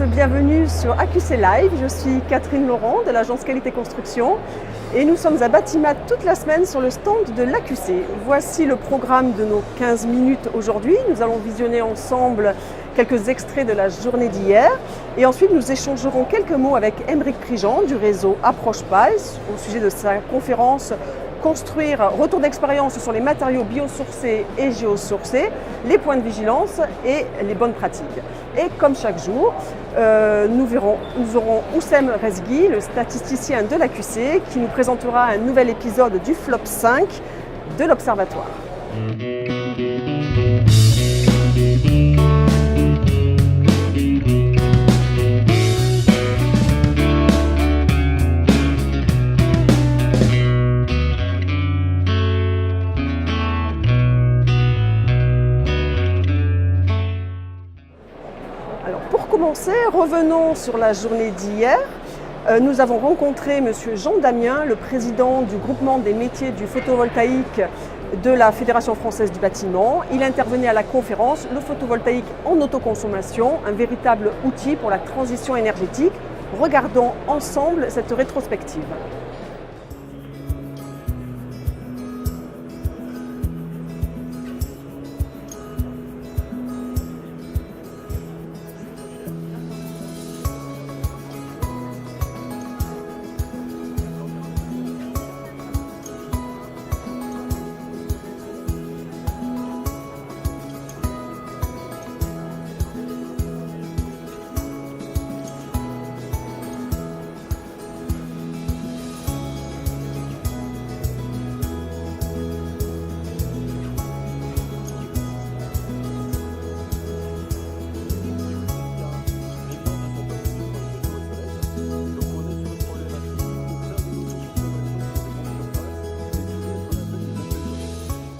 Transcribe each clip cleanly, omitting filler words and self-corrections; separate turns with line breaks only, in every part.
bienvenue sur AQC Live. Je suis Catherine Laurent de l'agence Qualité Construction et nous sommes à Batimat toute la semaine sur le stand de l'AQC. Voici le programme de nos 15 minutes aujourd'hui. Nous allons visionner ensemble quelques extraits de la journée d'hier et ensuite nous échangerons quelques mots avec Aymeric Prigent du réseau Approche PALS au sujet de sa conférence Construire, retour d'expérience sur les matériaux biosourcés et géosourcés, les points de vigilance et les bonnes pratiques. Et comme chaque jour, nous aurons Oussem Rezgui, le statisticien de l'AQC, qui nous présentera un nouvel épisode du Flop 5 de l'Observatoire. Revenons sur la journée d'hier. Nous avons rencontré M. Jean Damien, le président du groupement des métiers du photovoltaïque de la Fédération française du bâtiment. Il intervenait à la conférence « Le photovoltaïque en autoconsommation, un véritable outil pour la transition énergétique ». Regardons ensemble cette rétrospective.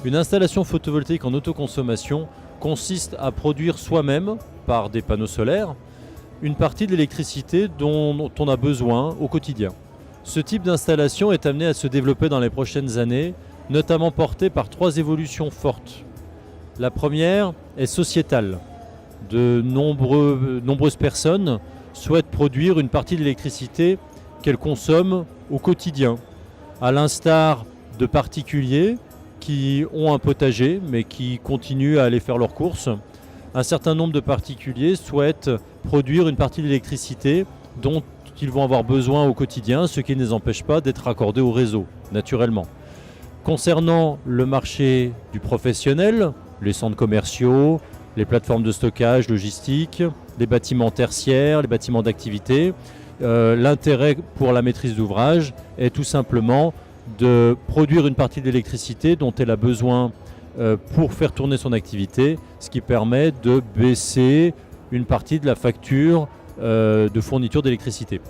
Une installation photovoltaïque en autoconsommation consiste à produire soi-même, par des panneaux solaires, une partie de l'électricité dont on a besoin au quotidien. Ce type d'installation est amené à se développer dans les prochaines années, notamment porté par trois évolutions fortes. La première est sociétale. De nombreuses personnes souhaitent produire une partie de l'électricité qu'elles consomment au quotidien, à l'instar de particuliers qui ont un potager mais qui continuent à aller faire leurs courses. Un certain nombre de particuliers souhaitent produire une partie de l'électricité dont ils vont avoir besoin au quotidien, ce qui ne les empêche pas d'être raccordés au réseau, naturellement. Concernant le marché du professionnel, les centres commerciaux, les plateformes de stockage, logistique, les bâtiments tertiaires, les bâtiments d'activité, l'intérêt pour la maîtrise d'ouvrage est tout simplement de produire une partie de l'électricité dont elle a besoin pour faire tourner son activité, ce qui permet de baisser une partie de la facture de fourniture d'électricité.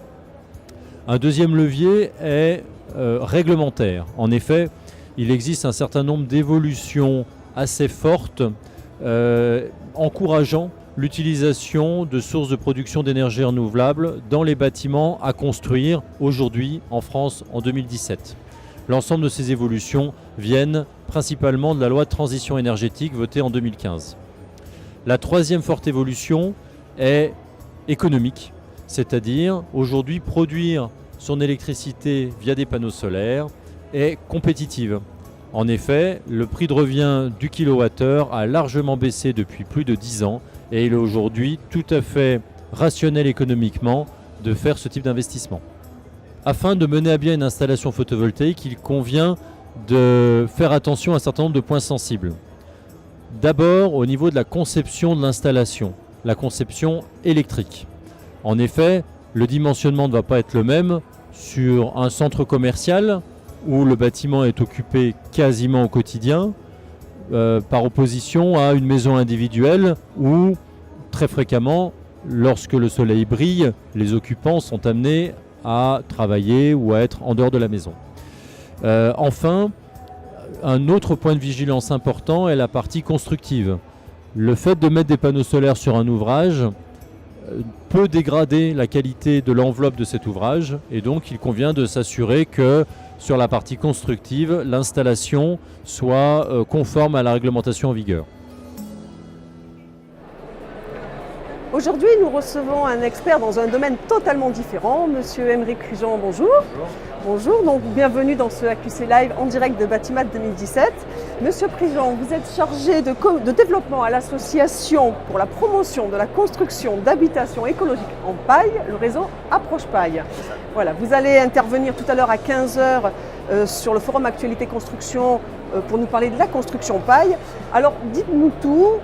Un deuxième levier est réglementaire. En effet, il existe un certain nombre d'évolutions assez fortes encourageant l'utilisation de sources de production d'énergie renouvelable dans les bâtiments à construire aujourd'hui en France en 2017. L'ensemble de ces évolutions viennent principalement de la loi de transition énergétique votée en 2015. La troisième forte évolution est économique, c'est-à-dire aujourd'hui produire son électricité via des panneaux solaires est compétitive. En effet, le prix de revient du kilowattheure a largement baissé depuis plus de 10 ans et il est aujourd'hui tout à fait rationnel économiquement de faire ce type d'investissement. Afin de mener à bien une installation photovoltaïque, il convient de faire attention à un certain nombre de points sensibles. D'abord, au niveau de la conception de l'installation, la conception électrique. En effet, le dimensionnement ne va pas être le même sur un centre commercial où le bâtiment est occupé quasiment au quotidien, par opposition à une maison individuelle où, très fréquemment, lorsque le soleil brille, les occupants sont amenés à travailler ou à être en dehors de la maison. Enfin, un autre point de vigilance important est la partie constructive. Le fait de mettre des panneaux solaires sur un ouvrage peut dégrader la qualité de l'enveloppe de cet ouvrage et donc il convient de s'assurer que sur la partie constructive, l'installation soit conforme à la réglementation en vigueur.
Aujourd'hui, nous recevons un expert dans un domaine totalement différent, Monsieur Aymeric Prigent, bonjour. Bonjour, donc bienvenue dans ce AQC Live en direct de Batimat 2017. Monsieur Prigent, vous êtes chargé de développement à l'association pour la promotion de la construction d'habitations écologiques en paille, le réseau Approche Paille. Voilà, vous allez intervenir tout à l'heure à 15h sur le forum Actualité Construction pour nous parler de la construction paille. Alors dites-nous tout.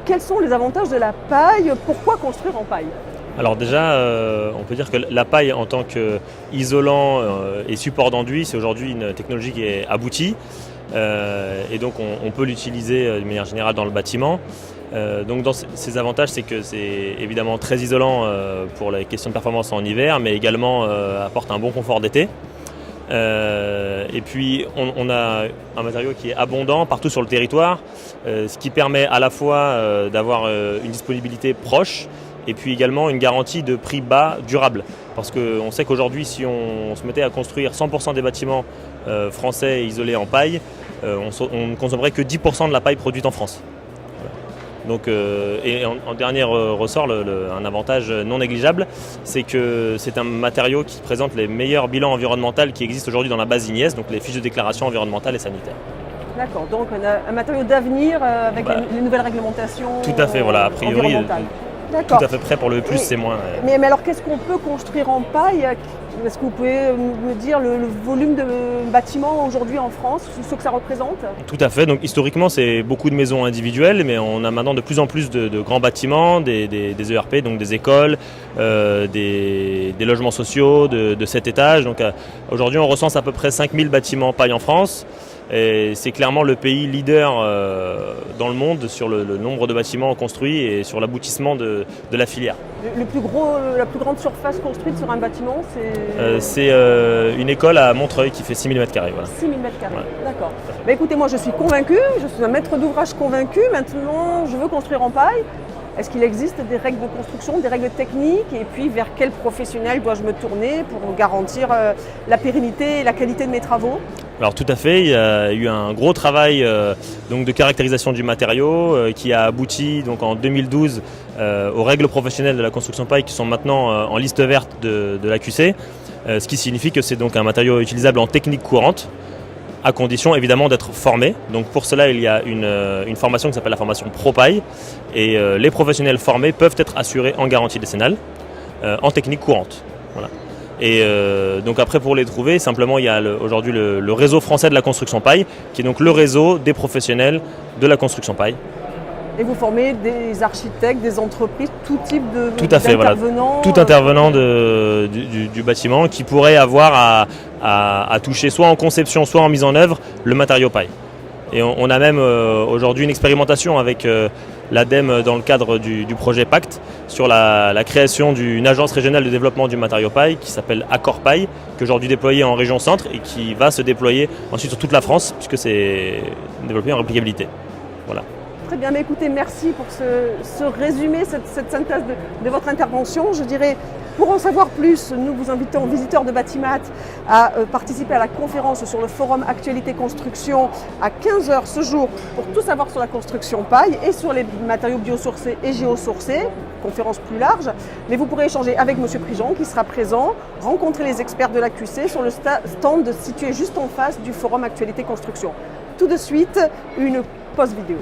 Quels sont les avantages de la paille? Pourquoi construire en paille?
Alors déjà, on peut dire que la paille en tant qu'isolant et support d'enduit, c'est aujourd'hui une technologie qui est aboutie. Et donc on peut l'utiliser de manière générale dans le bâtiment. Donc dans ces avantages, c'est que c'est évidemment très isolant pour les questions de performance en hiver, mais également apporte un bon confort d'été. Et puis on a un matériau qui est abondant partout sur le territoire, ce qui permet à la fois d'avoir une disponibilité proche et puis également une garantie de prix bas durable. Parce qu'on sait qu'aujourd'hui, si on se mettait à construire 100% des bâtiments français isolés en paille, on ne consommerait que 10% de la paille produite en France. Donc, et en dernier ressort, un avantage non négligeable, c'est que c'est un matériau qui présente les meilleurs bilans environnementaux qui existent aujourd'hui dans la base INIES, donc les fiches de déclaration environnementale et sanitaire. Tout à fait, voilà, a priori, tout à fait prêt pour le plus, c'est moins.
Mais alors qu'est-ce qu'on peut construire en paille? Est-ce que vous pouvez me dire le volume de bâtiments aujourd'hui en France, ce que ça représente?
Tout à fait, donc historiquement c'est beaucoup de maisons individuelles, mais on a maintenant de plus en plus de grands bâtiments, des ERP, donc des écoles, des logements sociaux de 7 étages. Donc aujourd'hui on recense à peu près 5000 bâtiments paille en France. Et c'est clairement le pays leader dans le monde sur le nombre de bâtiments construits et sur l'aboutissement de la filière.
La plus grande surface construite sur un bâtiment,
c'est une école à Montreuil qui fait 6000 m². Voilà.
6000 m², ouais. D'accord. Bah, écoutez, moi je suis convaincu, je suis un maître d'ouvrage convaincu. Maintenant, je veux construire en paille. Est-ce qu'il existe des règles de construction, des règles techniques? Et puis vers quel professionnel dois-je me tourner pour garantir la pérennité et la qualité de mes travaux?
Alors tout à fait, il y a eu un gros travail donc de caractérisation du matériau qui a abouti donc en 2012 aux règles professionnelles de la construction paille qui sont maintenant en liste verte de l'AQC, ce qui signifie que c'est donc un matériau utilisable en technique courante, à condition évidemment d'être formé. Donc pour cela, il y a une formation qui s'appelle la formation ProPaille et les professionnels formés peuvent être assurés en garantie décennale en technique courante. Voilà. Et donc après pour les trouver, simplement il y a aujourd'hui le réseau français de la construction paille qui est donc le réseau des professionnels de la construction paille.
Et vous formez des architectes, des entreprises, tout type
d'intervenants. Tout intervenant du bâtiment qui pourrait avoir à toucher soit en conception, soit en mise en œuvre le matériau paille. Et on a même aujourd'hui une expérimentation avec l'ADEME dans le cadre du projet Pacte sur la création d'une agence régionale de développement du matériau paille qui s'appelle Accor Paille, qui est aujourd'hui déployée en région centre et qui va se déployer ensuite sur toute la France puisque c'est développé en réplicabilité. Voilà.
Très bien, mais écoutez, merci pour ce résumé, cette synthèse de votre intervention. Je dirais, pour en savoir plus, nous vous invitons, visiteurs de Batimat, à participer à la conférence sur le forum Actualité Construction à 15h ce jour pour tout savoir sur la construction paille et sur les matériaux biosourcés et géosourcés, conférence plus large. Mais vous pourrez échanger avec M. Prigent qui sera présent, rencontrer les experts de l'AQC sur le stand situé juste en face du forum Actualité Construction. Tout de suite, une pause vidéo.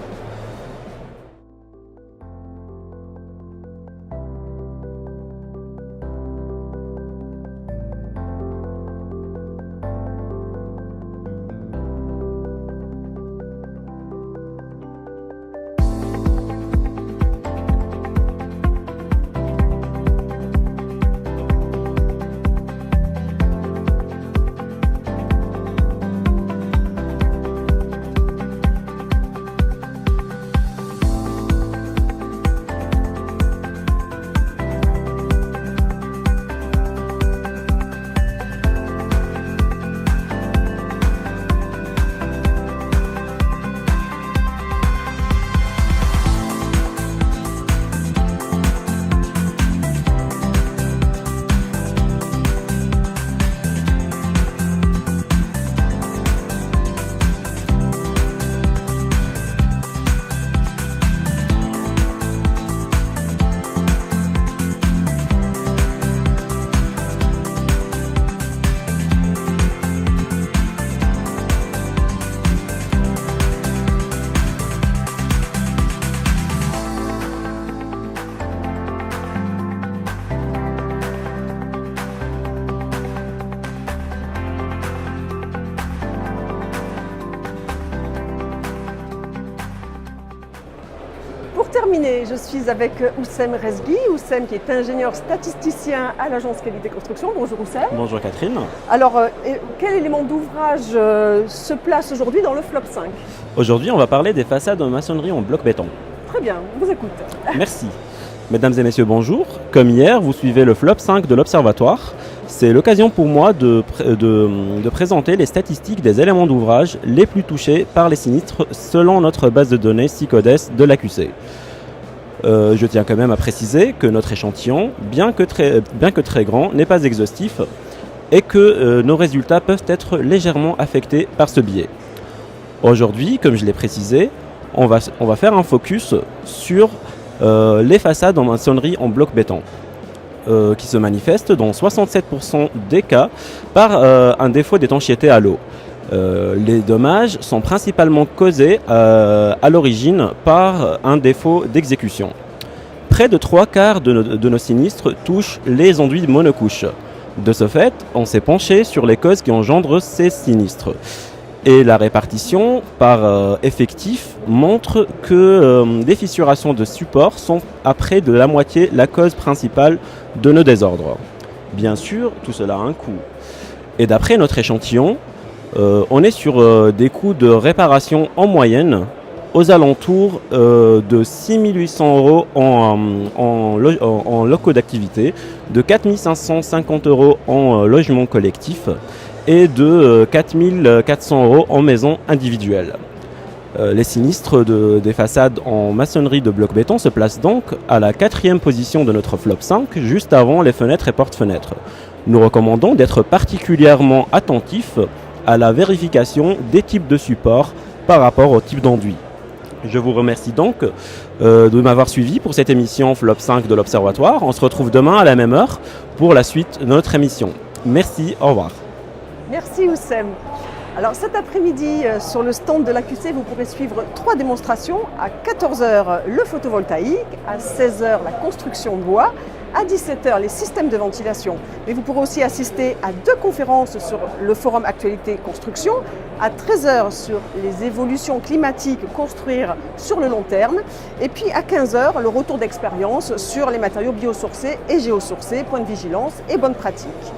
Pour terminer, je suis avec Oussem Rezghi. Oussem qui est ingénieur statisticien à l'agence Qualité Construction. Bonjour Oussem.
Bonjour Catherine.
Alors, quel élément d'ouvrage se place aujourd'hui dans le FLOP 5?
Aujourd'hui, on va parler des façades en maçonnerie en bloc béton.
Très bien, on vous écoute.
Merci. Mesdames et messieurs, bonjour. Comme hier, vous suivez le FLOP 5 de l'Observatoire. C'est l'occasion pour moi de présenter les statistiques des éléments d'ouvrage les plus touchés par les sinistres selon notre base de données SICODES de l'AQC. Je tiens quand même à préciser que notre échantillon, bien que très grand, n'est pas exhaustif et que nos résultats peuvent être légèrement affectés par ce biais. Aujourd'hui, comme je l'ai précisé, on va faire un focus sur les façades en maçonnerie en bloc béton, qui se manifestent dans 67% des cas par un défaut d'étanchéité à l'eau. Les dommages sont principalement causés à l'origine par un défaut d'exécution. Près de 3/4 de nos sinistres touchent les enduits monocouches. De ce fait, on s'est penché sur les causes qui engendrent ces sinistres. Et la répartition par effectif montre que des fissurations de support sont à près de la moitié la cause principale de nos désordres. Bien sûr, tout cela a un coût. Et d'après notre échantillon, on est sur des coûts de réparation en moyenne aux alentours de 6 800 € en locaux d'activité, de 4 550 € en logement collectif et de 4 400 € en maison individuelle. Les sinistres des façades en maçonnerie de bloc béton se placent donc à la 4e position de notre FLOP 5, juste avant les fenêtres et porte-fenêtres. Nous recommandons d'être particulièrement attentifs à la vérification des types de supports par rapport au type d'enduit. Je vous remercie donc de m'avoir suivi pour cette émission FLOP 5 de l'Observatoire. On se retrouve demain à la même heure pour la suite de notre émission. Merci, au revoir.
Merci Oussem. Alors cet après-midi, sur le stand de l'AQC, vous pourrez suivre 3 démonstrations. À 14h, le photovoltaïque, à 16h, la construction de bois, à 17h, les systèmes de ventilation. Mais vous pourrez aussi assister à 2 conférences sur le forum Actualité Construction, à 13h sur les évolutions climatiques, construire sur le long terme, et puis à 15h, le retour d'expérience sur les matériaux biosourcés et géosourcés, point de vigilance et bonnes pratiques.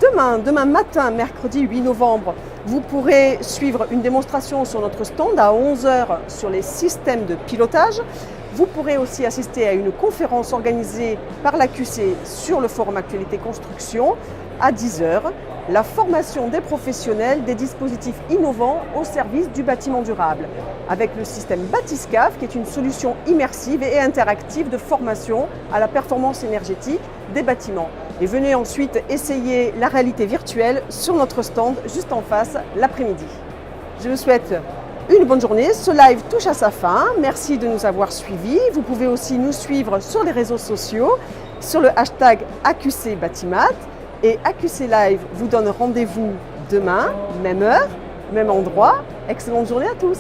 Demain matin, mercredi 8 novembre, vous pourrez suivre une démonstration sur notre stand à 11h sur les systèmes de pilotage. Vous pourrez aussi assister à une conférence organisée par l'AQC sur le forum Actualité Construction à 10h, la formation des professionnels des dispositifs innovants au service du bâtiment durable, avec le système Batiscaf, qui est une solution immersive et interactive de formation à la performance énergétique des bâtiments. Et venez ensuite essayer la réalité virtuelle sur notre stand juste en face l'après-midi. Je vous souhaite une bonne journée. Ce live touche à sa fin. Merci de nous avoir suivis. Vous pouvez aussi nous suivre sur les réseaux sociaux, sur le hashtag AQCBatimat. Et AQC Live vous donne rendez-vous demain, même heure, même endroit. Excellente journée à tous.